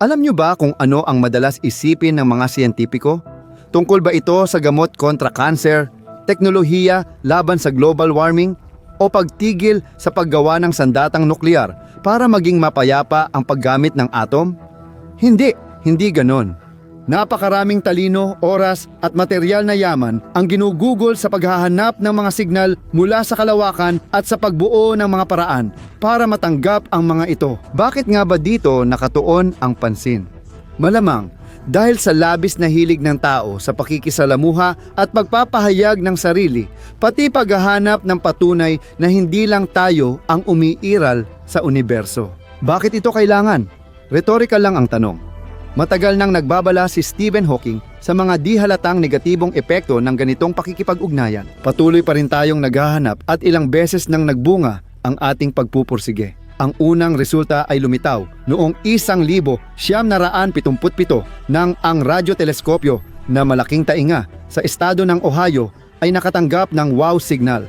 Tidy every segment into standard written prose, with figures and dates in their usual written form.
Alam nyo ba kung ano ang madalas isipin ng mga siyentipiko? Tungkol ba ito sa gamot kontra kanser, teknolohiya laban sa global warming, o pagtigil sa paggawa ng sandatang nuklear para maging mapayapa ang paggamit ng atom? Hindi ganon. Napakaraming talino, oras at material na yaman ang ginugugol sa paghahanap ng mga signal mula sa kalawakan at sa pagbuo ng mga paraan para matanggap ang mga ito. Bakit nga ba dito nakatuon ang pansin? Malamang dahil sa labis na hilig ng tao sa pakikisalamuha at pagpapahayag ng sarili, pati paghahanap ng patunay na hindi lang tayo ang umiiral sa universo. Bakit ito kailangan? Rhetorical lang ang tanong. Matagal nang nagbabala si Stephen Hawking sa mga di halatang negatibong epekto ng ganitong pakikipag-ugnayan. Patuloy pa rin tayong naghahanap at ilang beses nang nagbunga ang ating pagpupursige. Ang unang resulta ay lumitaw noong 1977 nang ang radyoteleskopyo na malaking tainga sa estado ng Ohio ay nakatanggap ng wow signal.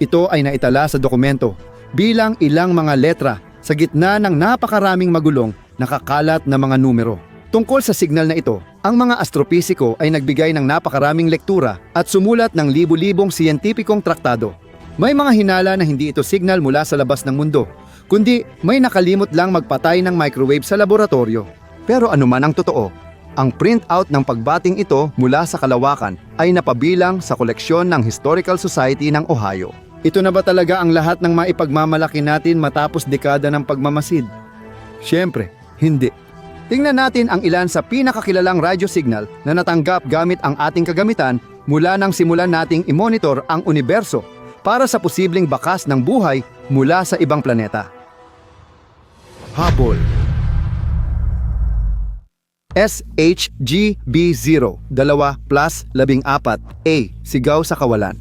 Ito ay naitala sa dokumento bilang ilang mga letra sa gitna ng napakaraming magulong nakakalat na mga numero. Tungkol sa signal na ito, ang mga astropisiko ay nagbigay ng napakaraming lektura at sumulat ng libu-libong siyentipikong traktado. May mga hinala na hindi ito signal mula sa labas ng mundo, kundi may nakalimot lang magpatay ng microwave sa laboratorio. Pero ano man ang totoo, ang printout ng pagbating ito mula sa kalawakan ay napabilang sa koleksyon ng Historical Society ng Ohio. Ito na ba talaga ang lahat ng maipagmamalaki natin matapos dekada ng pagmamasid? Siyempre, hindi. Tingnan natin ang ilan sa pinakakilalang radyo signal na natanggap gamit ang ating kagamitan mula nang simulan nating i-monitor ang universo para sa posibleng bakas ng buhay mula sa ibang planeta. Hubble SHGB0 2+14A Sigaw sa Kawalan.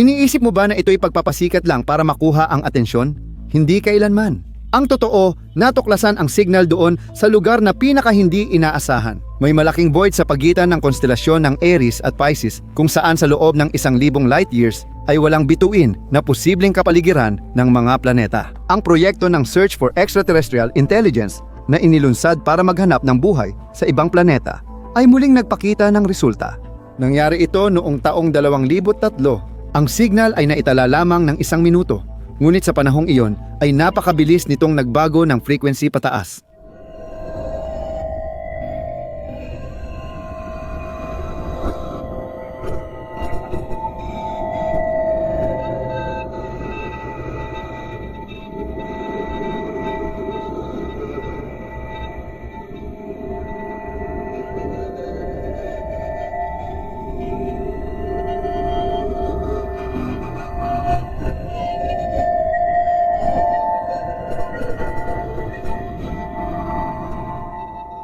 Iniisip mo ba na ito'y pagpapasikat lang para makuha ang atensyon? Hindi kailanman. Ang totoo, natuklasan ang signal doon sa lugar na pinaka hindi inaasahan. May malaking void sa pagitan ng konstelasyon ng Aries at Pisces kung saan sa loob ng 1,000 light years ay walang bituin na posibleng kapaligiran ng mga planeta. Ang proyekto ng Search for Extraterrestrial Intelligence na inilunsad para maghanap ng buhay sa ibang planeta ay muling nagpakita ng resulta. Nangyari ito noong taong 2003. Ang signal ay naitala lamang ng 1 minuto. Ngunit sa panahong iyon ay napakabilis nitong nagbago ng frequency pataas.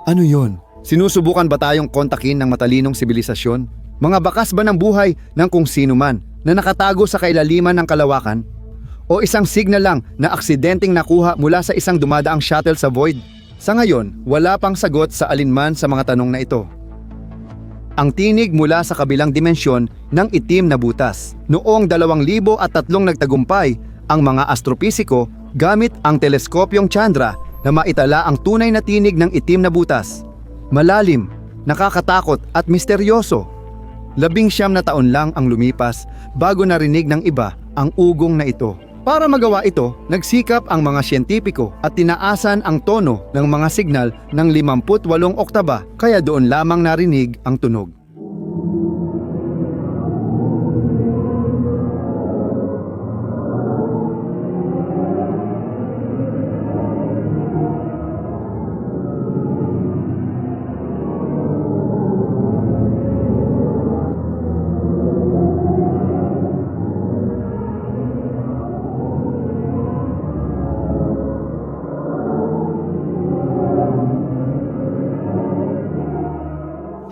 Ano yon? Sinusubukan ba tayong kontakin ng matalinong sibilisasyon? Mga bakas ba ng buhay ng kung sino man na nakatago sa kailaliman ng kalawakan? O isang signal lang na aksidenteng nakuha mula sa isang dumadaang shuttle sa void? Sa ngayon, wala pang sagot sa alinman sa mga tanong na ito. Ang tinig mula sa kabilang dimensyon ng itim na butas. Noong 2003 nagtagumpay ang mga astropisiko gamit ang teleskopyong Chandra na maitala ang tunay na tinig ng itim na butas. Malalim, nakakatakot at misteryoso. 19 na taon lang ang lumipas bago narinig ng iba ang ugong na ito. Para magawa ito, nagsikap ang mga siyentipiko at tinaasan ang tono ng mga signal ng 58 oktaba kaya doon lamang narinig ang tunog.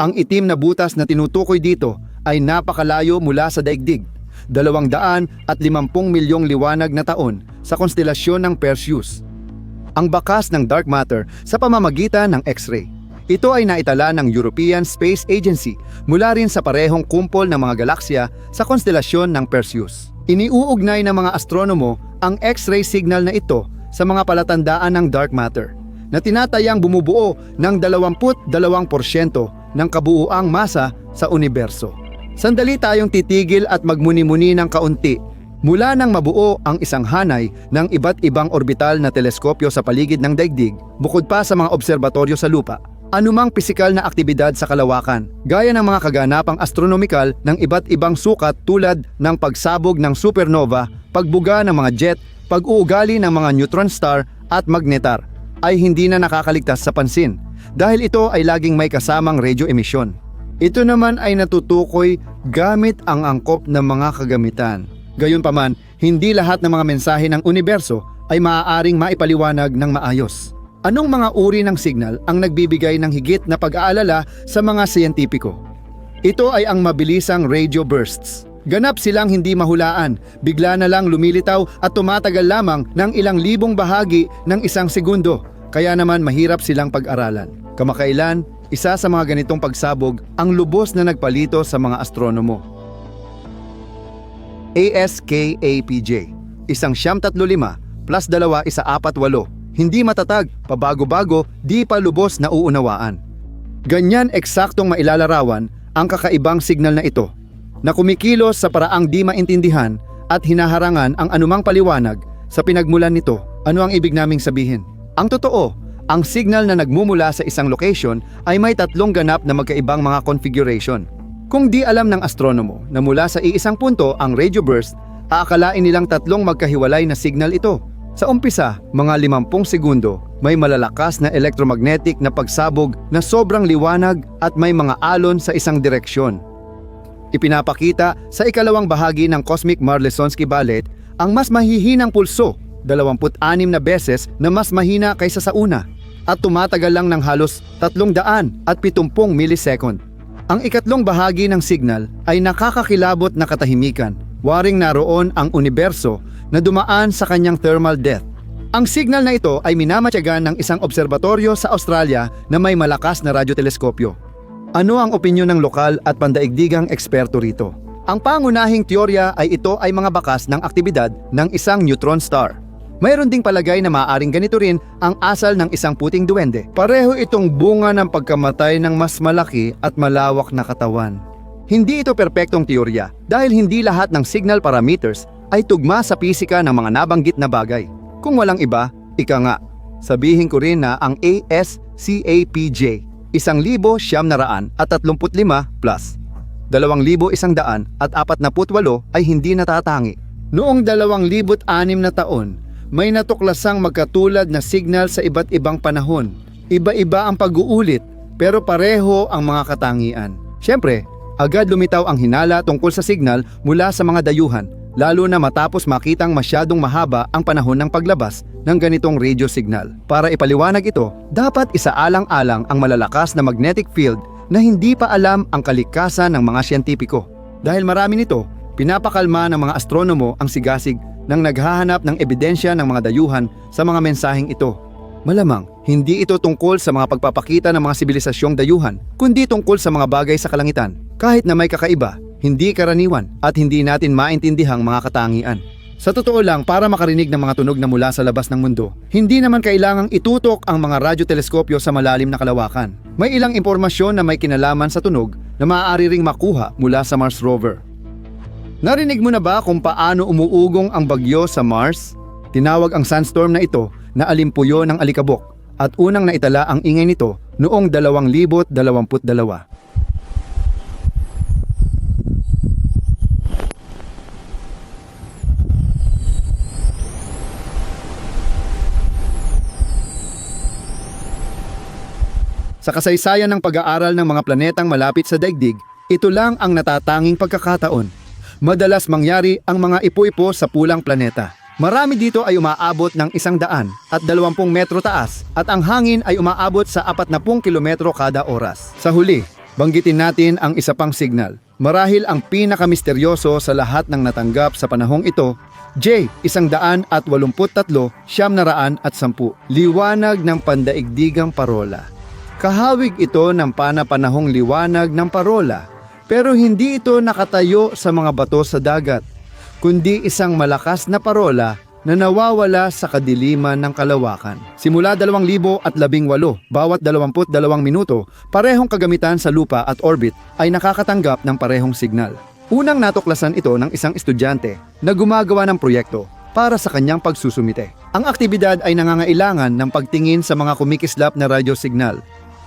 Ang itim na butas na tinutukoy dito ay napakalayo mula sa daigdig, 250 milyong liwanag na taon sa konstelasyon ng Perseus. Ang bakas ng dark matter sa pamamagitan ng X-ray. Ito ay naitala ng European Space Agency mula rin sa parehong kumpol ng mga galaksya sa konstelasyon ng Perseus. Iniuugnay ng mga astronomo ang X-ray signal na ito sa mga palatandaan ng dark matter. na tinatayang bumubuo ng 22% ng kabuuang masa sa universo. Sandali tayong titigil at magmuni-muni ng kaunti. Mula nang mabuo ang isang hanay ng iba't ibang orbital na teleskopyo sa paligid ng daigdig, bukod pa sa mga obserbatoryo sa lupa, anumang pisikal na aktibidad sa kalawakan, gaya ng mga kaganapang astronomikal ng iba't ibang sukat tulad ng pagsabog ng supernova, pagbuga ng mga jet, pag-uugali ng mga neutron star at magnetar, ay hindi na nakakaligtas sa pansin dahil ito ay laging may kasamang radio emission. Ito naman ay natutukoy gamit ang angkop ng mga kagamitan. Gayunpaman, hindi lahat ng mga mensahe ng universo ay maaaring maipaliwanag ng maayos. Anong mga uri ng signal ang nagbibigay ng higit na pag-aalala sa mga siyentipiko? Ito ay ang mabilisang radio bursts. Ganap silang hindi mahulaan, bigla na lang lumilitaw at tumatagal lamang ng ilang libong bahagi ng isang segundo, kaya naman mahirap silang pag-aralan. Kamakailan, isa sa mga ganitong pagsabog ang lubos na nagpalito sa mga astronomo. ASKAPJ, isang 935 plus 2 isa 48, hindi matatag, pabago-bago, di pa lubos na uunawaan. Ganyan eksaktong mailalarawan ang kakaibang signal na ito, na kumikilos sa paraang di maintindihan at hinaharangan ang anumang paliwanag sa pinagmulan nito. Ano ang ibig naming sabihin? Ang totoo, ang signal na nagmumula sa isang location ay may tatlong ganap na magkaibang mga configuration. Kung di alam ng astronomo na mula sa iisang punto ang radio burst, aakalain nilang tatlong magkahiwalay na signal ito. Sa umpisa, mga 50 segundo, may malalakas na electromagnetic na pagsabog na sobrang liwanag at may mga alon sa isang direksyon. Ipinapakita sa ikalawang bahagi ng Cosmic Marlesonsky Ballet ang mas mahihinang pulso, 26 na beses na mas mahina kaysa sa una, at tumatagal lang ng halos 370 millisecond. Ang ikatlong bahagi ng signal ay nakakakilabot na katahimikan, waring naroon ang universo na dumaan sa kanyang thermal death. Ang signal na ito ay minamatyagan ng isang obserbatoryo sa Australia na may malakas na radyoteleskopyo. Ano ang opinyon ng lokal at pandaigdigang eksperto rito? Ang pangunahing teorya ay ito ay mga bakas ng aktibidad ng isang neutron star. Mayroon ding palagay na maaaring ganito rin ang asal ng isang puting duwende. Pareho itong bunga ng pagkamatay ng mas malaki at malawak na katawan. Hindi ito perpektong teorya dahil hindi lahat ng signal parameters ay tugma sa pisika ng mga nabanggit na bagay. Kung walang iba, ika nga, sabihin ko rin na ang ASCAPJ 1,935 plus 2,148 ay hindi natatangi. Noong 2006 na taon, may natuklasang magkatulad na signal sa iba't ibang panahon. Iba-iba ang pag-uulit pero pareho ang mga katangian. Siyempre, agad lumitaw ang hinala tungkol sa signal mula sa mga dayuhan, lalo na matapos makitang masyadong mahaba ang panahon ng paglabas ng ganitong radio signal. Para ipaliwanag ito, dapat isaalang-alang ang malalakas na magnetic field na hindi pa alam ang kalikasan ng mga siyentipiko. Dahil marami nito, pinapakalma ng mga astronomo ang sigasig nang naghahanap ng ebidensya ng mga dayuhan sa mga mensaheng ito. Malamang, hindi ito tungkol sa mga pagpapakita ng mga sibilisasyong dayuhan, kundi tungkol sa mga bagay sa kalangitan. Kahit na may kakaiba, hindi karaniwan at hindi natin maintindihang mga katangian. Sa totoo lang, para makarinig ng mga tunog na mula sa labas ng mundo, hindi naman kailangang itutok ang mga radyoteleskopyo sa malalim na kalawakan. May ilang impormasyon na may kinalaman sa tunog na maaari ring makuha mula sa Mars rover. Narinig mo na ba kung paano umuugong ang bagyo sa Mars? Tinawag ang sunstorm na ito na alimpuyo ng alikabok at unang naitala ang ingay nito noong 2022. Sa kasaysayan ng pag-aaral ng mga planetang malapit sa daigdig, ito lang ang natatanging pagkakataon. Madalas mangyari ang mga ipo-ipo sa pulang planeta. Marami dito ay umaabot ng 120 metro taas at ang hangin ay umaabot sa 40 kilometro kada oras. Sa huli, banggitin natin ang isa pang signal. Marahil ang pinakamisteryoso sa lahat ng natanggap sa panahong ito, J183 910, liwanag ng pandaigdigang parola. Kahawig ito ng panapanahong liwanag ng parola, pero hindi ito nakatayo sa mga bato sa dagat, kundi isang malakas na parola na nawawala sa kadiliman ng kalawakan. Simula 2018, bawat 22 minuto, parehong kagamitan sa lupa at orbit ay nakakatanggap ng parehong signal. Unang natuklasan ito ng isang estudyante na gumagawa ng proyekto para sa kanyang pagsusumite. Ang aktibidad ay nangangailangan ng pagtingin sa mga kumikislap na radyo signal.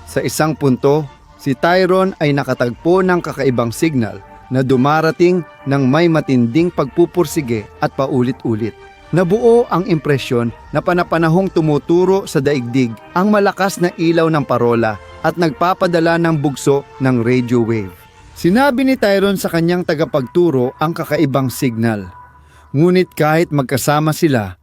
Sa isang punto, si Tyron ay nakatagpo ng kakaibang signal na dumarating ng may matinding pagpupursige at paulit-ulit. Nabuo ang impresyon na panapanahong tumuturo sa daigdig ang malakas na ilaw ng parola at nagpapadala ng bugso ng radio wave. Sinabi ni Tyron sa kanyang tagapagturo ang kakaibang signal. Ngunit kahit magkasama sila,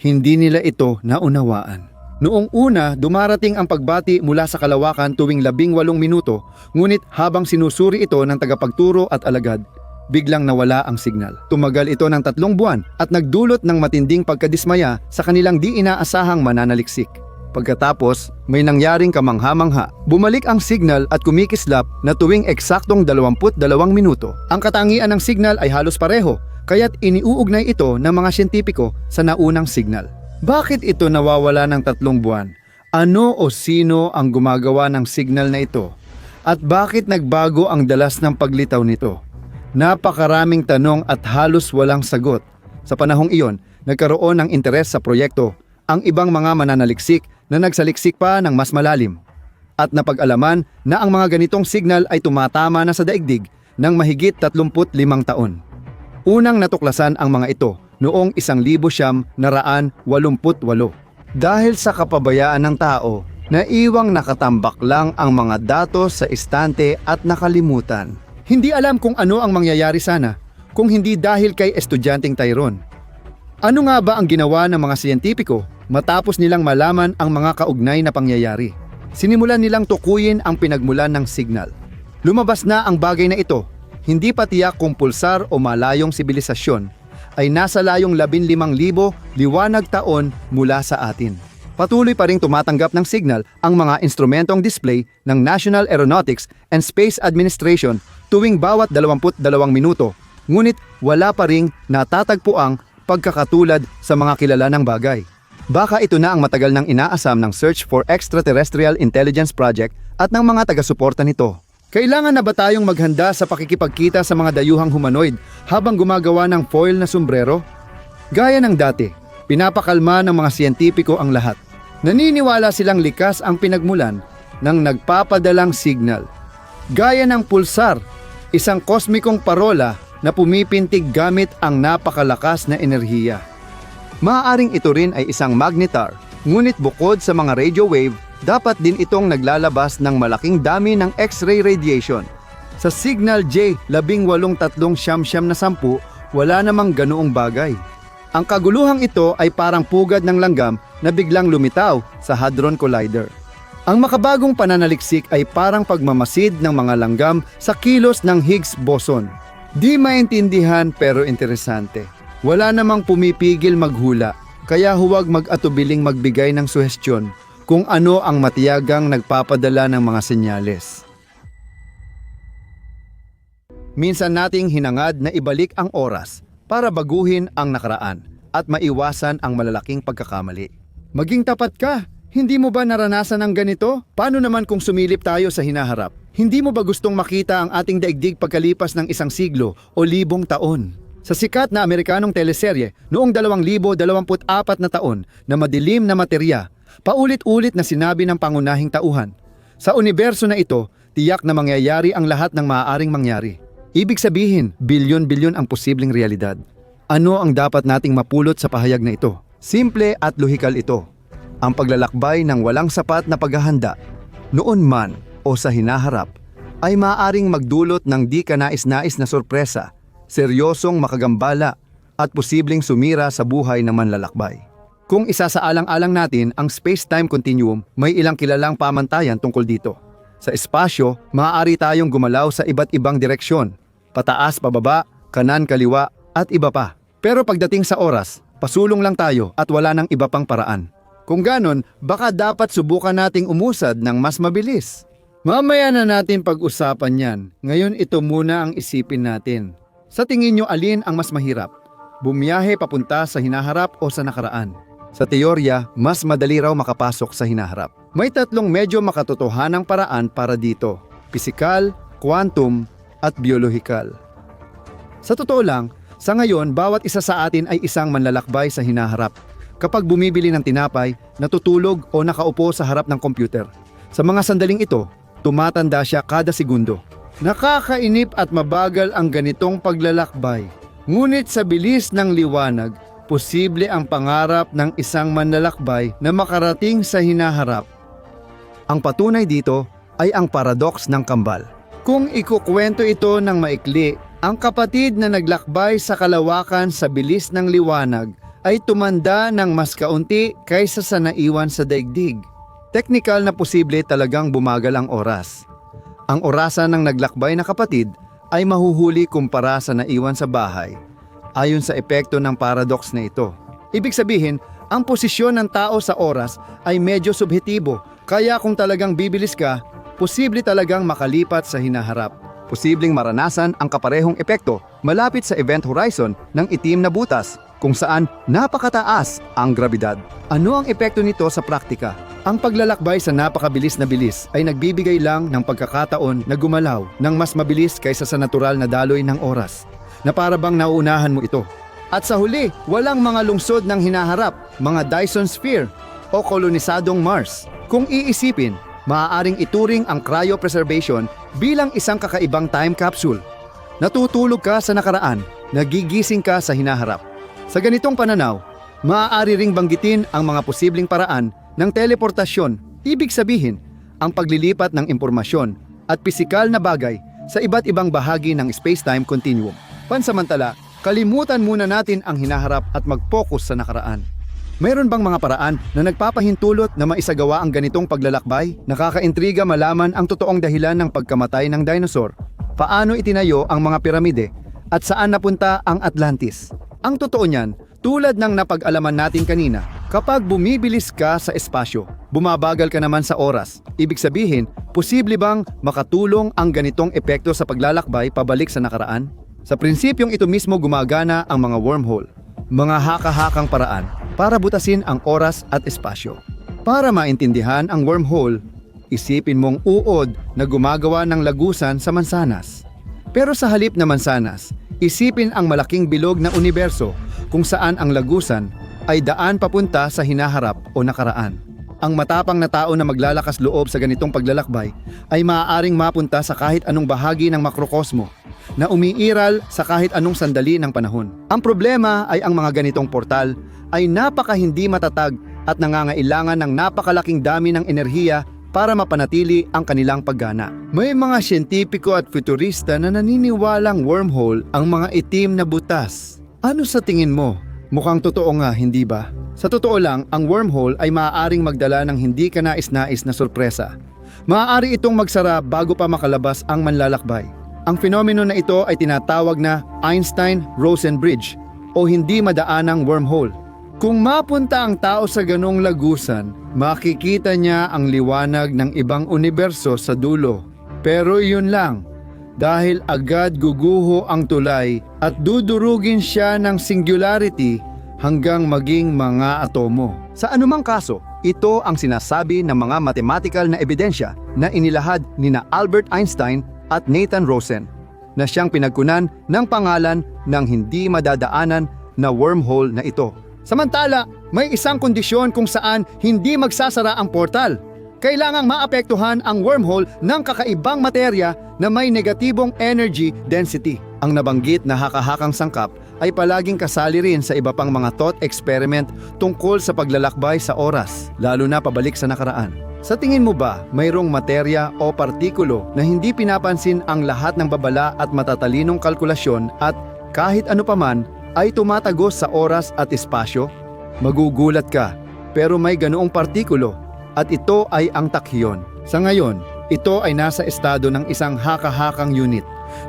hindi nila ito naunawaan. Noong una, dumarating ang pagbati mula sa kalawakan tuwing 18 minuto, ngunit habang sinusuri ito ng tagapagturo at alagad, biglang nawala ang signal. Tumagal ito ng 3 buwan at nagdulot ng matinding pagkadismaya sa kanilang di inaasahang mananaliksik. Pagkatapos, may nangyaring kamangha-mangha. Bumalik ang signal at kumikislap na tuwing eksaktong 22 minuto. Ang katangian ng signal ay halos pareho, kaya't iniuugnay ito ng mga siyentipiko sa naunang signal. Bakit ito nawawala ng 3 buwan? Ano o sino ang gumagawa ng signal na ito? At bakit nagbago ang dalas ng paglitaw nito? Napakaraming tanong at halos walang sagot. Sa panahong iyon, nagkaroon ng interes sa proyekto ang ibang mga mananaliksik na nagsaliksik pa ng mas malalim. At napag-alaman na ang mga ganitong signal ay tumatama na sa daigdig ng mahigit 35 taon. Unang natuklasan ang mga ito noong 1988. Dahil sa kapabayaan ng tao, naiwang nakatambak lang ang mga datos sa istante at nakalimutan. Hindi alam kung ano ang mangyayari sana kung hindi dahil kay estudyanteng Tyron. Ano nga ba ang ginawa ng mga siyentipiko matapos nilang malaman ang mga kaugnay na pangyayari? Sinimulan nilang tukuyin ang pinagmulan ng signal. Lumabas na ang bagay na ito, hindi pa tiyak kung pulsar o malayong sibilisasyon ay nasa layong 15,000 liwanag taon mula sa atin. Patuloy pa ring tumatanggap ng signal ang mga instrumentong display ng National Aeronautics and Space Administration tuwing bawat 22 minuto, ngunit wala pa ring natatagpuang pagkakatulad sa mga kilalanang bagay. Baka ito na ang matagal nang inaasam ng Search for Extraterrestrial Intelligence Project at ng mga taga-suporta nito. Kailangan na ba tayong maghanda sa pakikipagkita sa mga dayuhang humanoid habang gumagawa ng foil na sombrero? Gaya ng dati, pinapakalma ng mga siyentipiko ang lahat. Naniniwala silang likas ang pinagmulan ng nagpapadalang signal. Gaya ng pulsar, isang kosmikong parola na pumipintig gamit ang napakalakas na enerhiya. Maaaring ito rin ay isang magnetar, ngunit bukod sa mga radio wave, dapat din itong naglalabas ng malaking dami ng X-ray radiation. Sa signal J18370, wala namang ganoong bagay. Ang kaguluhang ito ay parang pugad ng langgam na biglang lumitaw sa Hadron Collider. Ang makabagong pananaliksik ay parang pagmamasid ng mga langgam sa kilos ng Higgs boson. Di maintindihan pero interesante. Wala namang pumipigil maghula, kaya huwag mag-atubiling magbigay ng suhestyon kung ano ang matiyagang nagpapadala ng mga senyales. Minsan nating hinangad na ibalik ang oras para baguhin ang nakaraan at maiwasan ang malalaking pagkakamali. Maging tapat ka! Hindi mo ba naranasan ang ganito? Paano naman kung sumilip tayo sa hinaharap? Hindi mo ba gustong makita ang ating daigdig pagkalipas ng 1 siglo o 1,000 taon? Sa sikat na Amerikanong teleserye noong 2024 na taon na madilim na materya, paulit-ulit na sinabi ng pangunahing tauhan, sa universo na ito, tiyak na mangyayari ang lahat ng maaaring mangyari. Ibig sabihin, bilyon-bilyon ang posibleng realidad. Ano ang dapat nating mapulot sa pahayag na ito? Simple at lohikal ito. Ang paglalakbay ng walang sapat na paghahanda, noon man o sa hinaharap, ay maaaring magdulot ng di kanais-nais na sorpresa, seryosong makagambala at posibleng sumira sa buhay ng manlalakbay. Kung isasaalang-alang natin ang space-time continuum, may ilang kilalang pamantayan tungkol dito. Sa espasyo, maaari tayong gumalaw sa iba't ibang direksyon, pataas, pababa, kanan, kaliwa, at iba pa. Pero pagdating sa oras, pasulong lang tayo at wala nang iba pang paraan. Kung ganon, baka dapat subukan nating umusad ng mas mabilis. Mamaya na natin pag-usapan yan. Ngayon ito muna ang isipin natin. Sa tingin nyo alin ang mas mahirap? bumiyahe papunta sa hinaharap o sa nakaraan. Sa teorya, mas madali raw makapasok sa hinaharap. May tatlong medyo makatotohanang paraan para dito: pisikal, quantum, at biolohikal. Sa totoo lang, sa ngayon, bawat isa sa atin ay isang manlalakbay sa hinaharap. Kapag bumibili ng tinapay, natutulog o nakaupo sa harap ng computer. Sa mga sandaling ito, tumatanda siya kada segundo. Nakakainip at mabagal ang ganitong paglalakbay. Ngunit sa bilis ng liwanag, posible ang pangarap ng isang manlalakbay na makarating sa hinaharap. Ang patunay dito ay ang paradox ng kambal. Kung ikukwento ito ng maikli, ang kapatid na naglakbay sa kalawakan sa bilis ng liwanag ay tumanda ng mas kaunti kaysa sa naiwan sa daigdig. Teknikal na posible talagang bumagal ang oras. Ang orasan ng naglakbay na kapatid ay mahuhuli kumpara sa naiwan sa bahay, ayon sa epekto ng paradox na ito. Ibig sabihin, ang posisyon ng tao sa oras ay medyo subjektibo, kaya kung talagang bibilis ka, posible talagang makalipat sa hinaharap. Posibleng maranasan ang kaparehong epekto malapit sa event horizon ng itim na butas, kung saan napakataas ang grabidad. Ano ang epekto nito sa praktika? Ang paglalakbay sa napakabilis na bilis ay nagbibigay lang ng pagkakataon na gumalaw ng mas mabilis kaysa sa natural na daloy ng oras, na para bang nauunahan mo ito. At sa huli, walang mga lungsod ng hinaharap, mga Dyson Sphere o kolonisadong Mars. Kung iisipin, maaaring ituring ang cryopreservation bilang isang kakaibang time capsule. Natutulog ka sa nakaraan, nagigising ka sa hinaharap. Sa ganitong pananaw, maaari ring banggitin ang mga posibleng paraan ng teleportasyon. Ibig sabihin, ang paglilipat ng impormasyon at pisikal na bagay sa iba't ibang bahagi ng space-time continuum. Pansamantala, kalimutan muna natin ang hinaharap at mag-focus sa nakaraan. Mayroon bang mga paraan na nagpapahintulot na maisagawa ang ganitong paglalakbay? Nakakaintriga malaman ang totoong dahilan ng pagkamatay ng dinosaur. Paano itinayo ang mga piramide? At saan napunta ang Atlantis? Ang totoo niyan, tulad ng napag-alaman natin kanina, kapag bumibilis ka sa espasyo, bumabagal ka naman sa oras. Ibig sabihin, posible bang makatulong ang ganitong epekto sa paglalakbay pabalik sa nakaraan? Sa prinsipyong ito mismo gumagana ang mga wormhole, mga haka-hakang paraan para butasin ang oras at espasyo. Para maintindihan ang wormhole, isipin mong uod na gumagawa ng lagusan sa mansanas. Pero sa halip na mansanas, isipin ang malaking bilog na universo kung saan ang lagusan ay daan papunta sa hinaharap o nakaraan. Ang matapang na tao na maglalakas loob sa ganitong paglalakbay ay maaaring mapunta sa kahit anong bahagi ng makrokosmo na umiiral sa kahit anong sandali ng panahon. Ang problema ay ang mga ganitong portal ay napaka hindi matatag at nangangailangan ng napakalaking dami ng enerhiya para mapanatili ang kanilang paggana. May mga siyentipiko at futurista na naniniwalang wormhole ang mga itim na butas. Ano sa tingin mo? Mukhang totoo nga, hindi ba? Sa totoo lang, ang wormhole ay maaaring magdala ng hindi ka nais-nais na sorpresa. Maaari itong magsara bago pa makalabas ang manlalakbay. Ang fenomeno na ito ay tinatawag na Einstein-Rosen Bridge o hindi madaanang wormhole. Kung mapunta ang tao sa ganong lagusan, makikita niya ang liwanag ng ibang universo sa dulo. Pero yun lang, dahil agad guguho ang tulay at dudurugin siya ng singularity hanggang maging mga atomo. Sa anumang kaso, ito ang sinasabi ng mga mathematical na ebidensya na inilahad nina Albert Einstein at Nathan Rosen, na siyang pinagkunan ng pangalan ng hindi madadaanan na wormhole na ito. Samantala, may isang kondisyon kung saan hindi magsasara ang portal. Kailangang maapektuhan ang wormhole ng kakaibang materya na may negatibong energy density. Ang nabanggit na haka-hakang sangkap ay palaging kasali rin sa iba pang mga thought experiment tungkol sa paglalakbay sa oras, lalo na pabalik sa nakaraan. Sa tingin mo ba, mayroong materya o partikulo na hindi pinapansin ang lahat ng babala at matatalinong kalkulasyon at kahit ano paman ay tumatagos sa oras at espasyo? Magugulat ka, pero may ganoong partikulo at ito ay ang tachyon. Sa ngayon, ito ay nasa estado ng isang haka-hakang unit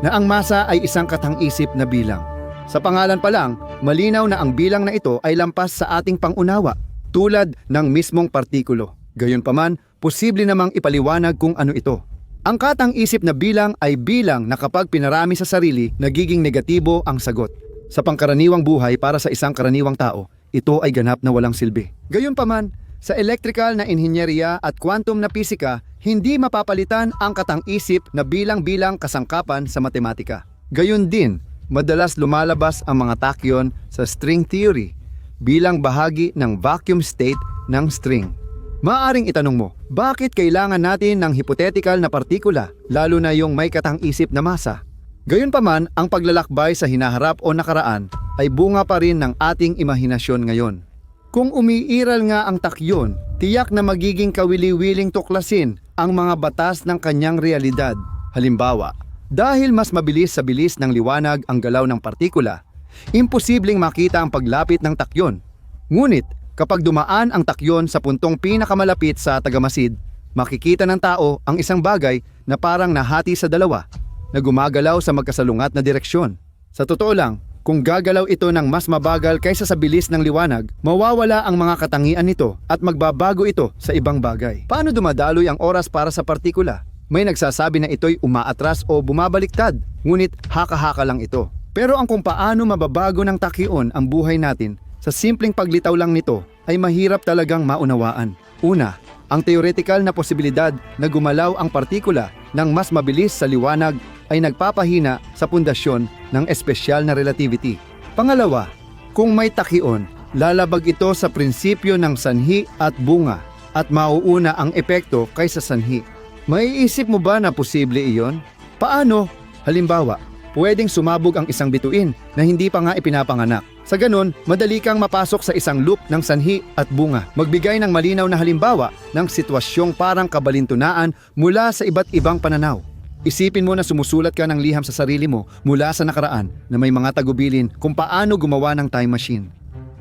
na ang masa ay isang katang-isip na bilang. Sa pangalan pa lang, malinaw na ang bilang na ito ay lampas sa ating pangunawa, tulad ng mismong partikulo. Gayunpaman, posible namang ipaliwanag kung ano ito. Ang katang-isip na bilang ay bilang na kapag pinarami sa sarili, nagiging negatibo ang sagot. Sa pangkaraniwang buhay para sa isang karaniwang tao, ito ay ganap na walang silbi. Gayunpaman, sa electrical na inhinyeriya at quantum na pisika, hindi mapapalitan ang katang-isip na bilang-bilang kasangkapan sa matematika. Gayon din, madalas lumalabas ang mga takyon sa string theory bilang bahagi ng vacuum state ng string. Maaring itanong mo, bakit kailangan natin ng hypothetical na partikula, lalo na yung may katang-isip na masa? Gayunpaman, ang paglalakbay sa hinaharap o nakaraan ay bunga pa rin ng ating imahinasyon ngayon. Kung umiiral nga ang takyon, tiyak na magiging kawili-wiling tuklasin ang mga batas ng kanyang realidad. Halimbawa, dahil mas mabilis sa bilis ng liwanag ang galaw ng partikula, imposibleng makita ang paglapit ng takyon. Ngunit, kapag dumaan ang takyon sa puntong pinakamalapit sa tagamasid, makikita ng tao ang isang bagay na parang nahati sa dalawa, na gumagalaw sa magkasalungat na direksyon. Sa totoo lang, kung gagalaw ito ng mas mabagal kaysa sa bilis ng liwanag, mawawala ang mga katangian nito at magbabago ito sa ibang bagay. Paano dumadaloy ang oras para sa partikula? May nagsasabi na ito'y umaatras o bumabaliktad, ngunit haka-haka lang ito. Pero ang kung paano mababago ng takyon ang buhay natin sa simpleng paglitaw lang nito ay mahirap talagang maunawaan. Una, ang theoretical na posibilidad na gumalaw ang partikula ng mas mabilis sa liwanag ay nagpapahina sa pundasyon ng espesyal na relativity. Pangalawa, kung may takyon, lalabag ito sa prinsipyo ng sanhi at bunga at mauuna ang epekto kaysa sanhi. Maiisip mo ba na posible iyon? Paano? Halimbawa, pwedeng sumabog ang isang bituin na hindi pa nga ipinapanganak. Sa ganun, madali kang mapasok sa isang loop ng sanhi at bunga. Magbigay ng malinaw na halimbawa ng sitwasyong parang kabalintunaan mula sa iba't ibang pananaw. Isipin mo na sumusulat ka ng liham sa sarili mo mula sa nakaraan na may mga tagubilin kung paano gumawa ng time machine.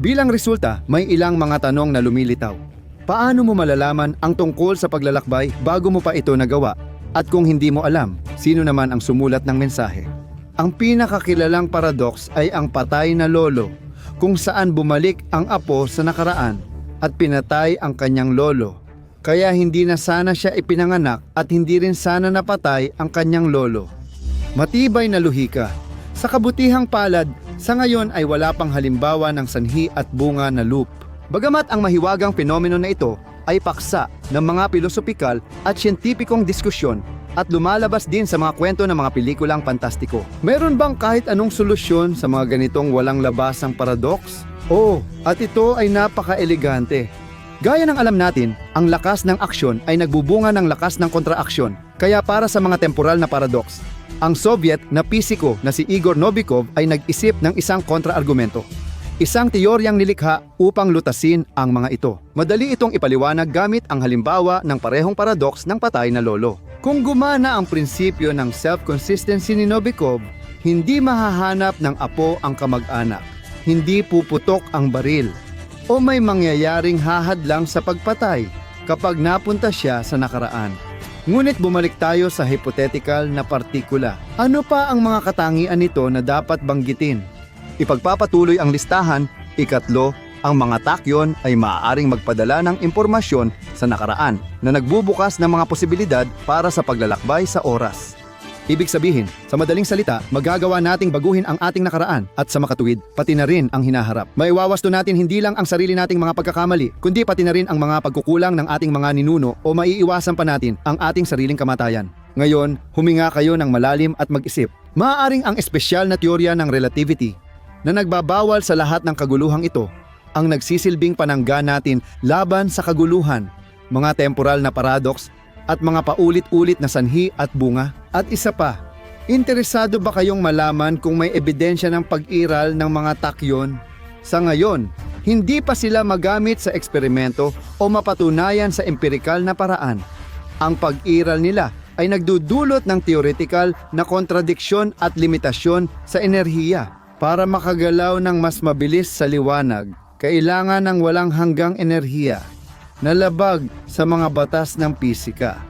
Bilang resulta, may ilang mga tanong na lumilitaw. Paano mo malalaman ang tungkol sa paglalakbay bago mo pa ito nagawa? At kung hindi mo alam, sino naman ang sumulat ng mensahe? Ang pinakakilalang paradox ay ang patay na lolo, kung saan bumalik ang apo sa nakaraan at pinatay ang kanyang lolo. Kaya hindi na sana siya ipinanganak at hindi rin sana napatay ang kanyang lolo. Matibay na luhika. Sa kabutihang palad, sa ngayon ay wala pang halimbawa ng sanhi at bunga na loop. Bagamat ang mahiwagang fenomeno na ito ay paksa ng mga pilosopikal at siyentipikong diskusyon at lumalabas din sa mga kwento ng mga pelikulang pantastiko. Meron bang kahit anong solusyon sa mga ganitong walang labasang paradox? Oo, at ito ay napaka-elegante. Gaya ng alam natin, ang lakas ng aksyon ay nagbubunga ng lakas ng kontraaksyon. Kaya para sa mga temporal na paradox, ang Soviet na pisiko na si Igor Novikov ay nag-isip ng isang kontra-argumento. Isang teoryang nilikha upang lutasin ang mga ito. Madali itong ipaliwanag gamit ang halimbawa ng parehong paradox ng patay na lolo. Kung gumana ang prinsipyo ng self-consistency ni Novikov, hindi mahahanap ng apo ang kamag-anak, hindi puputok ang baril, o may mangyayaring hahadlang sa pagpatay kapag napunta siya sa nakaraan. Ngunit bumalik tayo sa hypothetical na partikula. Ano pa ang mga katangian nito na dapat banggitin? Ipagpapatuloy ang listahan. Ikatlo, ang mga takyon ay maaaring magpadala ng impormasyon sa nakaraan na nagbubukas ng mga posibilidad para sa paglalakbay sa oras. Ibig sabihin, sa madaling salita, magagawa nating baguhin ang ating nakaraan at sa makatuwid, pati na rin ang hinaharap. Maiwawasto natin hindi lang ang sarili nating mga pagkakamali, kundi pati na rin ang mga pagkukulang ng ating mga ninuno o maiiwasan pa natin ang ating sariling kamatayan. Ngayon, huminga kayo ng malalim at mag-isip. Maaaring ang espesyal na teorya ng relativity na nagbabawal sa lahat ng kaguluhang ito ang nagsisilbing panangga natin laban sa kaguluhan, mga temporal na paradox at mga paulit-ulit na sanhi at bunga. At isa pa, interesado ba kayong malaman kung may ebidensya ng pag-iral ng mga takyon? Sa ngayon, hindi pa sila magamit sa eksperimento o mapatunayan sa empirikal na paraan. Ang pag-iral nila ay nagdudulot ng theoretical na kontradiksyon at limitasyon sa enerhiya. Para makagalaw ng mas mabilis sa liwanag, kailangan ng walang hanggang enerhiya na labag sa mga batas ng pisika.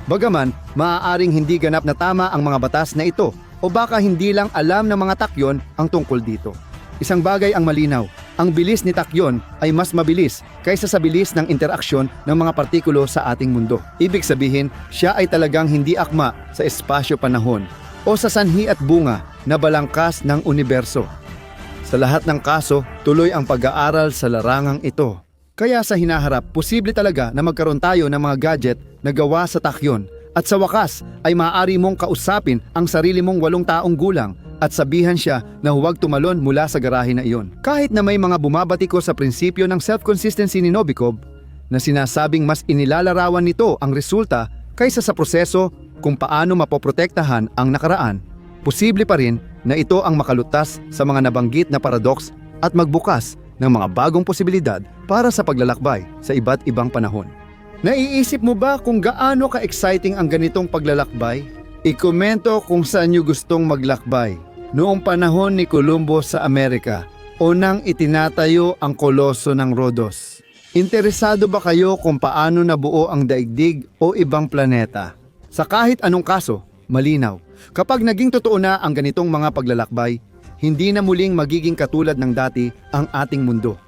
Bagaman, maaaring hindi ganap na tama ang mga batas na ito o baka hindi lang alam ng mga takyon ang tungkol dito. Isang bagay ang malinaw, ang bilis ni takyon ay mas mabilis kaysa sa bilis ng interaksyon ng mga partikulo sa ating mundo. Ibig sabihin, siya ay talagang hindi akma sa espasyo-panahon o sa sanhi at bunga na balangkas ng universo. Sa lahat ng kaso, tuloy ang pag-aaral sa larangang ito. Kaya sa hinaharap, posible talaga na magkaroon tayo ng mga gadget na gawa sa takyon at sa wakas ay maaari mong kausapin ang sarili mong 8 taong gulang at sabihan siya na huwag tumalon mula sa garahe na iyon. Kahit na may mga bumabatiko sa prinsipyo ng self-consistency ni Novikov na sinasabing mas inilalarawan nito ang resulta kaysa sa proseso kung paano mapoprotektahan ang nakaraan, posible pa rin na ito ang makalutas sa mga nabanggit na paradox at magbukas ng mga bagong posibilidad para sa paglalakbay sa iba't ibang panahon. Naiisip mo ba kung gaano ka-exciting ang ganitong paglalakbay? Ikomento kung saan nyo gustong maglakbay. Noong panahon ni Columbus sa Amerika o nang itinatayo ang Koloso ng Rhodos. Interesado ba kayo kung paano nabuo ang daigdig o ibang planeta? Sa kahit anong kaso, malinaw. Kapag naging totoo na ang ganitong mga paglalakbay, hindi na muling magiging katulad ng dati ang ating mundo.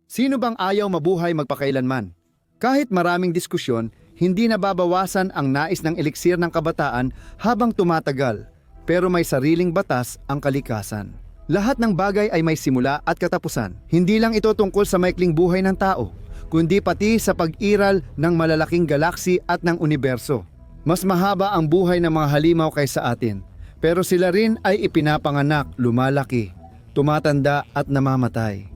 Sino bang ayaw mabuhay magpakailanman? Kahit maraming diskusyon, hindi nababawasan ang nais ng eliksir ng kabataan habang tumatagal, pero may sariling batas ang kalikasan. Lahat ng bagay ay may simula at katapusan. Hindi lang ito tungkol sa maikling buhay ng tao, kundi pati sa pag-iral ng malalaking galaksi at ng universo. Mas mahaba ang buhay ng mga halimaw kaysa atin, pero sila rin ay ipinapanganak, lumalaki, tumatanda at namamatay.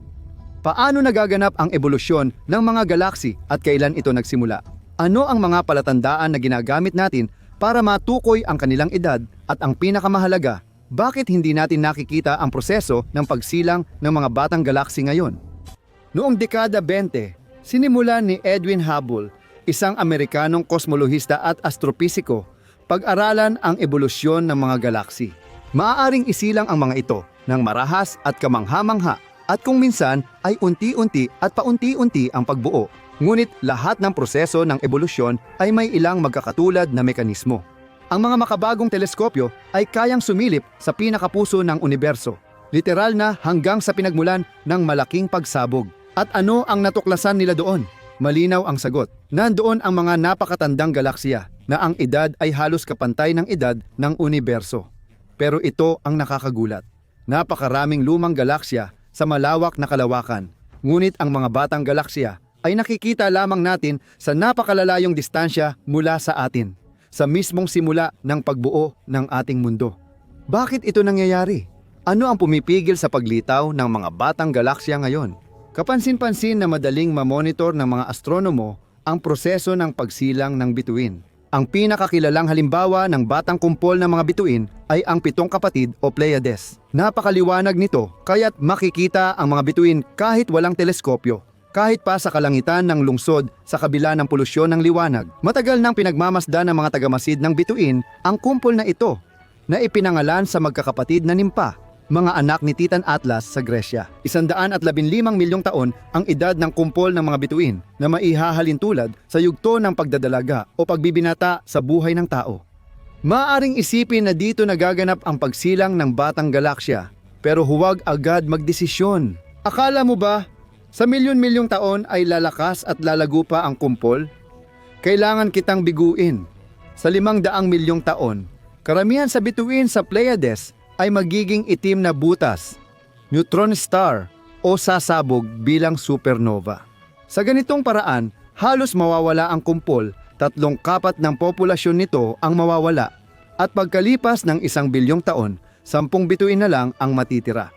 Paano nagaganap ang ebolusyon ng mga galaksi at kailan ito nagsimula? Ano ang mga palatandaan na ginagamit natin para matukoy ang kanilang edad at ang pinakamahalaga, bakit hindi natin nakikita ang proseso ng pagsilang ng mga batang galaksi ngayon? Noong dekada 20, sinimulan ni Edwin Hubble, isang Amerikanong kosmolohista at astropisiko, pag-aralan ang ebolusyon ng mga galaksi. Maaaring isilang ang mga ito ng marahas at kamangha-mangha at kung minsan ay unti-unti at paunti-unti ang pagbuo. Ngunit lahat ng proseso ng ebolusyon ay may ilang magkakatulad na mekanismo. Ang mga makabagong teleskopyo ay kayang sumilip sa pinakapuso ng universo, literal na hanggang sa pinagmulan ng malaking pagsabog. At ano ang natuklasan nila doon? Malinaw ang sagot. Nandoon ang mga napakatandang galaksiya na ang edad ay halos kapantay ng edad ng universo. Pero ito ang nakakagulat. Napakaraming lumang galaksya sa malawak na kalawakan. Ngunit ang mga batang galaksya ay nakikita lamang natin sa napakalalayong distansya mula sa atin, sa mismong simula ng pagbuo ng ating mundo. Bakit ito nangyayari? Ano ang pumipigil sa paglitaw ng mga batang galaksya ngayon? Kapansin-pansin na madaling mamonitor ng mga astronomo ang proseso ng pagsilang ng bituin. Ang pinakakilalang halimbawa ng batang kumpol ng mga bituin ay ang 7 kapatid o Pleiades. Napakaliwanag nito kaya't makikita ang mga bituin kahit walang teleskopyo, kahit pa sa kalangitan ng lungsod sa kabila ng polusyon ng liwanag. Matagal nang pinagmamasdan ng mga tagamasid ng bituin ang kumpol na ito, na ipinangalan sa magkakapatid na Nimpa, mga anak ni Titan Atlas sa Gresya. 115 milyong taon ang edad ng kumpol ng mga bituin na maihahalin tulad sa yugto ng pagdadalaga o pagbibinata sa buhay ng tao. Maaaring isipin na dito nagaganap ang pagsilang ng batang galaksya, pero huwag agad magdesisyon. Akala mo ba sa milyon-milyong taon ay lalakas at lalago pa ang kumpol? Kailangan kitang biguin. Sa 500 milyong taon, karamihan sa bituin sa Pleiades ay magiging itim na butas, neutron star o sasabog bilang supernova. Sa ganitong paraan, halos mawawala ang kumpol, 3/4 ng populasyon nito ang mawawala, at pagkalipas ng 1 bilyong taon, 10 bituin na lang ang matitira.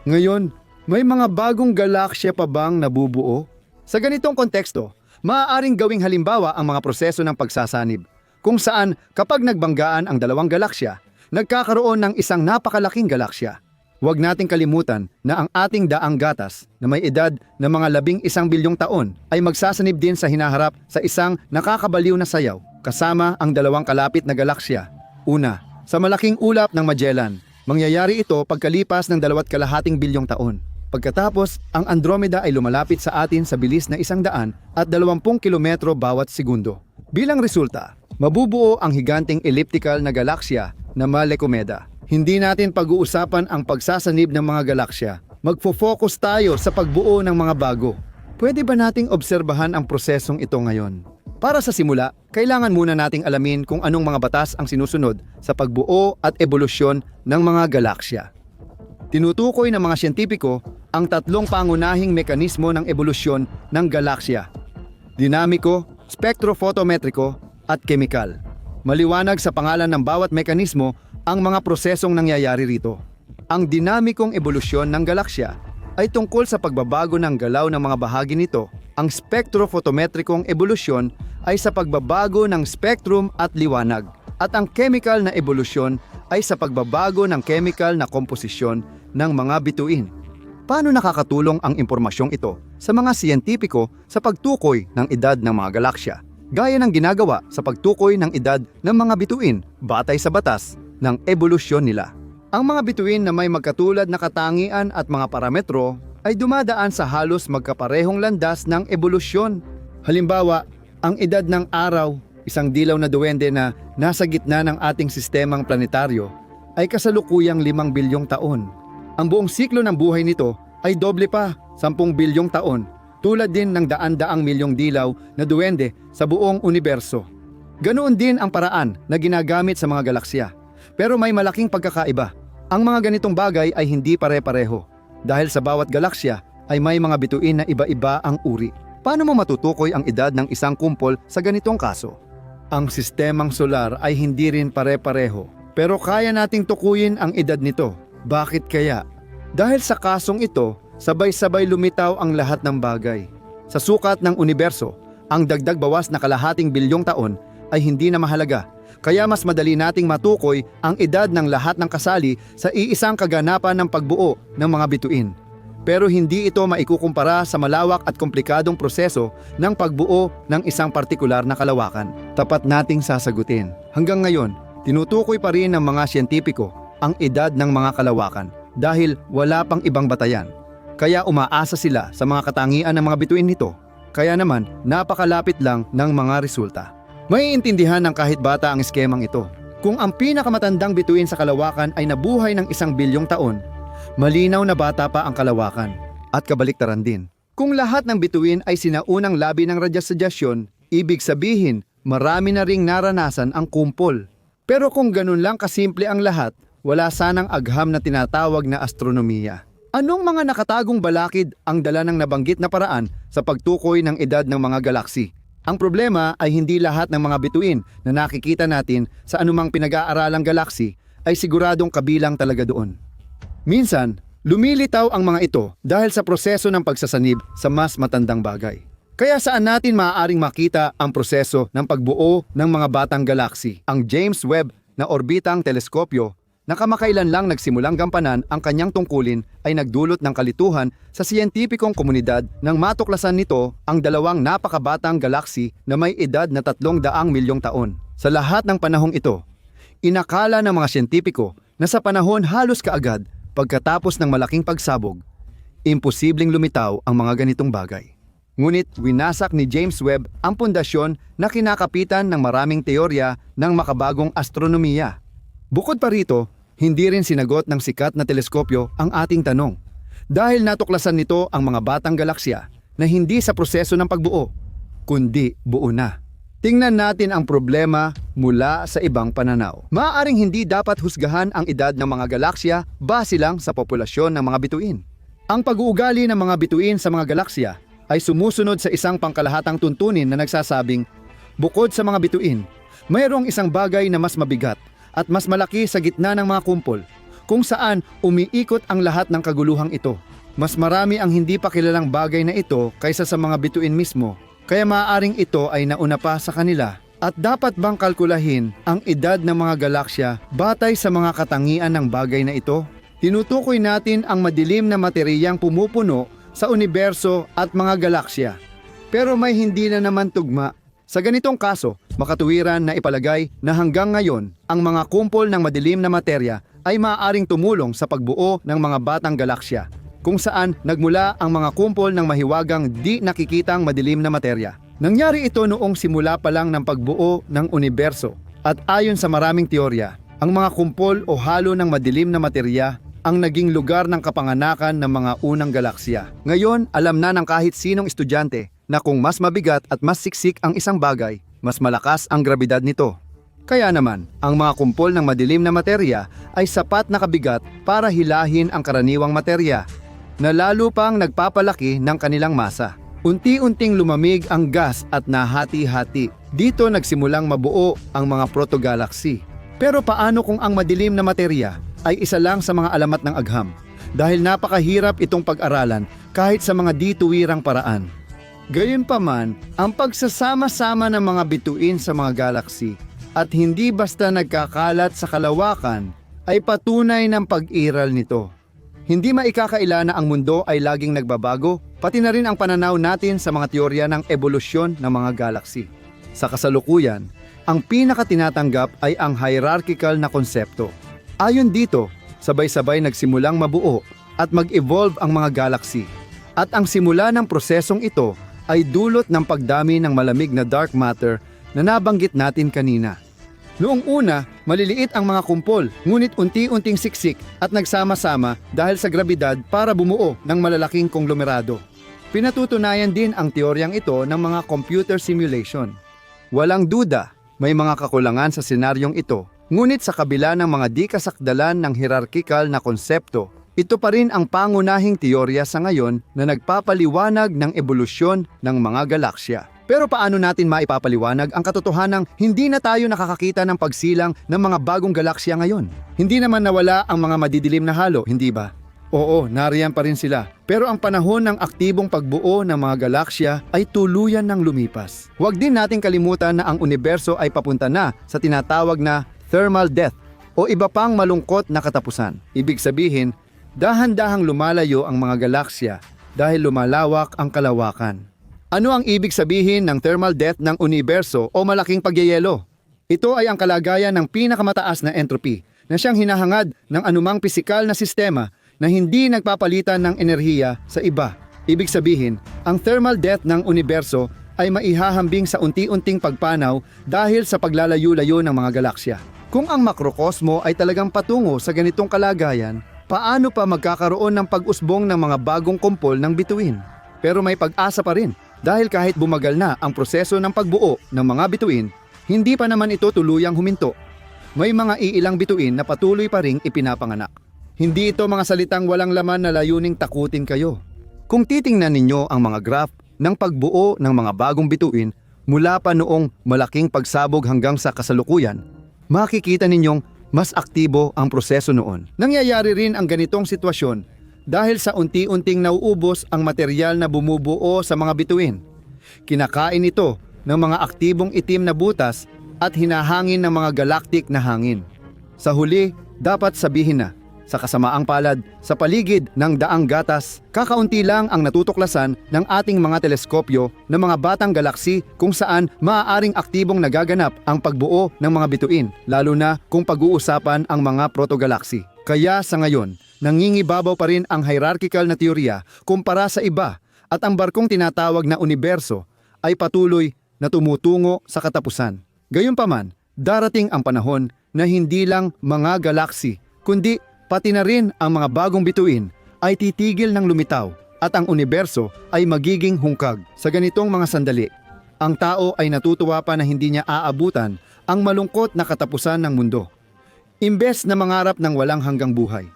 Ngayon, may mga bagong galaksya pa bang nabubuo? Sa ganitong konteksto, maaaring gawing halimbawa ang mga proseso ng pagsasanib, kung saan kapag nagbanggaan ang 2 galaksya, nagkakaroon ng isang napakalaking galaksya. Huwag nating kalimutan na ang ating daang gatas na may edad na mga 11 bilyong taon ay magsasanib din sa hinaharap sa isang nakakabaliw na sayaw kasama ang 2 kalapit na galaksya. Una, sa malaking ulap ng Magellan, mangyayari ito pagkalipas ng 2.5 bilyong taon. Pagkatapos, ang Andromeda ay lumalapit sa atin sa bilis na 120 kilometro bawat segundo. Bilang resulta, mabubuo ang higanting elliptical na galaksya na Malecomeda. Hindi natin pag-uusapan ang pagsasanib ng mga galaksya. Magfo-focus tayo sa pagbuo ng mga bago. Pwede ba nating obserbahan ang prosesong ito ngayon? Para sa simula, kailangan muna nating alamin kung anong mga batas ang sinusunod sa pagbuo at ebolusyon ng mga galaksya. Tinutukoy ng mga siyentipiko ang tatlong pangunahing mekanismo ng ebolusyon ng galaksya: dinamiko, spektrophotometriko, at kemikal. Maliwanag sa pangalan ng bawat mekanismo ang mga prosesong nangyayari rito. Ang dinamikong ebolusyon ng galaksya ay tungkol sa pagbabago ng galaw ng mga bahagi nito. Ang spektrophotometrikong ebolusyon ay sa pagbabago ng spektrum at liwanag. At ang chemical na ebolusyon ay sa pagbabago ng chemical na komposisyon ng mga bituin. Paano nakakatulong ang impormasyong ito sa mga siyentipiko sa pagtukoy ng edad ng mga galaksya, gaya ng ginagawa sa pagtukoy ng edad ng mga bituin batay sa batas ng ebolusyon nila? Ang mga bituin na may magkatulad na katangian at mga parametro ay dumadaan sa halos magkaparehong landas ng ebolusyon. Halimbawa, ang edad ng araw, isang dilaw na duwende na nasa gitna ng ating sistemang planetaryo, ay kasalukuyang 5 bilyong taon. Ang buong siklo ng buhay nito ay doble pa, 10 bilyong taon, tulad din ng daan-daang milyong dilaw na duwende sa buong universo. Ganoon din ang paraan na ginagamit sa mga galaksya. Pero may malaking pagkakaiba. Ang mga ganitong bagay ay hindi pare-pareho dahil sa bawat galaksya ay may mga bituin na iba-iba ang uri. Paano mo matutukoy ang edad ng isang kumpol sa ganitong kaso? Ang sistemang solar ay hindi rin pare-pareho, pero kaya nating tukuyin ang edad nito. Bakit kaya? Dahil sa kasong ito, sabay-sabay lumitaw ang lahat ng bagay. Sa sukat ng universo, ang dagdag bawas na kalahating bilyong taon ay hindi na mahalaga. Kaya mas madali nating matukoy ang edad ng lahat ng kasali sa iisang kaganapan ng pagbuo ng mga bituin. Pero hindi ito maikukumpara sa malawak at komplikadong proseso ng pagbuo ng isang partikular na kalawakan. Tapat nating sasagutin. Hanggang ngayon, tinutukoy pa rin ng mga siyentipiko ang edad ng mga kalawakan dahil wala pang ibang batayan. Kaya umaasa sila sa mga katangian ng mga bituin nito. Kaya naman, napakalapit lang ng mga resulta. Maiintindihan ng kahit bata ang eskemang ito. Kung ang pinakamatandang bituin sa kalawakan ay nabuhay ng 1 bilyong taon, malinaw na bata pa ang kalawakan. At kabaliktaran din. Kung lahat ng bituin ay sinaunang labi ng radyasyon, ibig sabihin marami na ring naranasan ang kumpol. Pero kung ganun lang kasimple ang lahat, wala sanang agham na tinatawag na astronomiya. Anong mga nakatagong balakid ang dala ng nabanggit na paraan sa pagtukoy ng edad ng mga galaksi? Ang problema ay hindi lahat ng mga bituin na nakikita natin sa anumang pinag-aaralang galaksi ay siguradong kabilang talaga doon. Minsan, lumilitaw ang mga ito dahil sa proseso ng pagsasanib sa mas matandang bagay. Kaya saan natin maaaring makita ang proseso ng pagbuo ng mga batang galaksi? Ang James Webb na orbitang teleskopyo na kamakailan lang nagsimulang gampanan ang kanyang tungkulin ay nagdulot ng kalituhan sa siyentipikong komunidad nang matuklasan nito ang dalawang napakabatang galaksi na may edad na 300 milyong taon. Sa lahat ng panahong ito, inakala ng mga siyentipiko na sa panahon halos kaagad pagkatapos ng malaking pagsabog, imposibleng lumitaw ang mga ganitong bagay. Ngunit winasak ni James Webb ang pundasyon na kinakapitan ng maraming teorya ng makabagong astronomiya. Bukod pa rito, hindi rin sinagot ng sikat na teleskopyo ang ating tanong dahil natuklasan nito ang mga batang galaksya na hindi sa proseso ng pagbuo, kundi buo na. Tingnan natin ang problema mula sa ibang pananaw. Maaaring hindi dapat husgahan ang edad ng mga galaksya base lang sa populasyon ng mga bituin. Ang pag-uugali ng mga bituin sa mga galaksya ay sumusunod sa isang pangkalahatang tuntunin na nagsasabing, bukod sa mga bituin, mayroong isang bagay na mas mabigat at mas malaki sa gitna ng mga kumpol, kung saan umiikot ang lahat ng kaguluhang ito. Mas marami ang hindi pa kilalang bagay na ito kaysa sa mga bituin mismo, kaya maaaring ito ay nauna pa sa kanila. At dapat bang kalkulahin ang edad ng mga galaksya batay sa mga katangian ng bagay na ito? Tinutukoy natin ang madilim na materyang pumupuno sa universo at mga galaksya. Pero may hindi na naman tugma. Sa ganitong kaso, makatuwiran na ipalagay na hanggang ngayon, ang mga kumpol ng madilim na materya ay maaaring tumulong sa pagbuo ng mga batang galaksya, kung saan nagmula ang mga kumpol ng mahiwagang di nakikitang madilim na materya. Nangyari ito noong simula pa lang ng pagbuo ng universo, at ayon sa maraming teorya, ang mga kumpol o halo ng madilim na materya ang naging lugar ng kapanganakan ng mga unang galaksya. Ngayon, alam na ng kahit sinong estudyante na kung mas mabigat at mas siksik ang isang bagay, mas malakas ang grabidad nito. Kaya naman, ang mga kumpol ng madilim na materya ay sapat na kabigat para hilahin ang karaniwang materya, na lalo pang nagpapalaki ng kanilang masa. Unti-unting lumamig ang gas at nahati-hati. Dito nagsimulang mabuo ang mga protogalaxy. Pero paano kung ang madilim na materya ay isa lang sa mga alamat ng agham? Dahil napakahirap itong pag-aralan kahit sa mga dituwirang paraan. Gayunpaman, ang pagsasama-sama ng mga bituin sa mga galaxy at hindi basta nagkakalat sa kalawakan ay patunay ng pag-iral nito. Hindi maikakaila na ang mundo ay laging nagbabago, pati na rin ang pananaw natin sa mga teorya ng ebolusyon ng mga galaxy. Sa kasalukuyan, ang pinakatinatanggap ay ang hierarchical na konsepto. Ayon dito, sabay-sabay nagsimulang mabuo at mag-evolve ang mga galaxy. At ang simula ng prosesong ito ay dulot ng pagdami ng malamig na dark matter na nabanggit natin kanina. Noong una, maliliit ang mga kumpol, ngunit unti-unting siksik at nagsama-sama dahil sa grabidad para bumuo ng malalaking konglomerado. Pinatutunayan din ang teoryang ito ng mga computer simulation. Walang duda, may mga kakulangan sa senaryong ito, ngunit sa kabila ng mga di kasakdalan ng hierarchical na konsepto, ito pa rin ang pangunahing teorya sa ngayon na nagpapaliwanag ng ebolusyon ng mga galaksya. Pero paano natin maipapaliwanag ang katotohanang hindi na tayo nakakakita ng pagsilang ng mga bagong galaksya ngayon? Hindi naman nawala ang mga madidilim na halo, hindi ba? Oo, nariyan pa rin sila. Pero ang panahon ng aktibong pagbuo ng mga galaksya ay tuluyan ng lumipas. Huwag din nating kalimutan na ang universo ay papunta na sa tinatawag na thermal death o iba pang malungkot na katapusan. Ibig sabihin, dahan-dahang lumalayo ang mga galaksya dahil lumalawak ang kalawakan. Ano ang ibig sabihin ng thermal death ng universo o malaking pagyayelo? Ito ay ang kalagayan ng pinakamataas na entropy na siyang hinahangad ng anumang pisikal na sistema na hindi nagpapalitan ng enerhiya sa iba. Ibig sabihin, ang thermal death ng universo ay maihahambing sa unti-unting pagpanaw dahil sa paglalayo-layo ng mga galaksya. Kung ang makrokosmo ay talagang patungo sa ganitong kalagayan, paano pa magkakaroon ng pag-usbong ng mga bagong kumpol ng bituin? Pero may pag-asa pa rin. Dahil kahit bumagal na ang proseso ng pagbuo ng mga bituin, hindi pa naman ito tuluyang huminto. May mga iilang bituin na patuloy pa ring ipinapanganak. Hindi ito mga salitang walang laman na layuning takutin kayo. Kung titingnan ninyo ang mga graph ng pagbuo ng mga bagong bituin mula pa noong malaking pagsabog hanggang sa kasalukuyan, makikita ninyong mas aktibo ang proseso noon. Nangyayari rin ang ganitong sitwasyon dahil sa unti-unting nauubos ang material na bumubuo sa mga bituin. Kinakain ito ng mga aktibong itim na butas at hinahangin ng mga galactic na hangin. Sa huli, dapat sabihin na, sa kasamaang palad, sa paligid ng daang gatas, kakaunti lang ang natutuklasan ng ating mga teleskopyo ng mga batang galaksi kung saan maaaring aktibong nagaganap ang pagbuo ng mga bituin, lalo na kung pag-uusapan ang mga protogalaxy. Kaya sa ngayon, nangingibabaw pa rin ang hierarchical na teorya kumpara sa iba at ang barkong tinatawag na universo ay patuloy na tumutungo sa katapusan. Gayunpaman, darating ang panahon na hindi lang mga galaksi kundi pati na rin ang mga bagong bituin ay titigil ng lumitaw at ang universo ay magiging hungkag. Sa ganitong mga sandali, ang tao ay natutuwa pa na hindi niya aabutan ang malungkot na katapusan ng mundo. Imbes na mangarap ng walang hanggang buhay.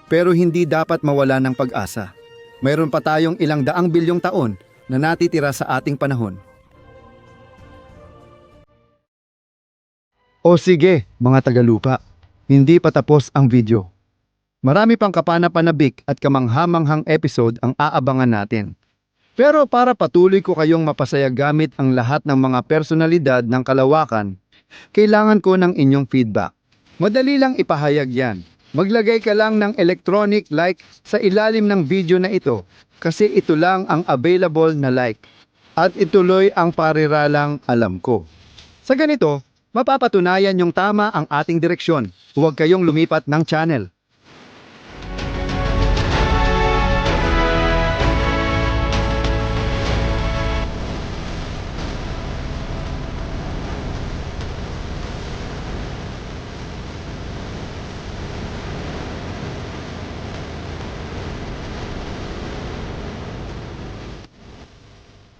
Pero hindi dapat mawala ng pag-asa. Mayroon pa tayong ilang daang bilyong taon na natitira sa ating panahon. O sige, mga tagalupa, hindi pa tapos ang video. Marami pang kapanapanabik at kamanghamanghang episode ang aabangan natin. Pero para patuloy ko kayong mapasaya gamit ang lahat ng mga personalidad ng kalawakan, kailangan ko ng inyong feedback. Madali lang ipahayag yan. Maglagay ka lang ng electronic like sa ilalim ng video na ito kasi ito lang ang available na like. At ituloy ang pariralang alam ko. Sa ganito, mapapatunayan yung tama ang ating direksyon. Huwag kayong lumipat ng channel.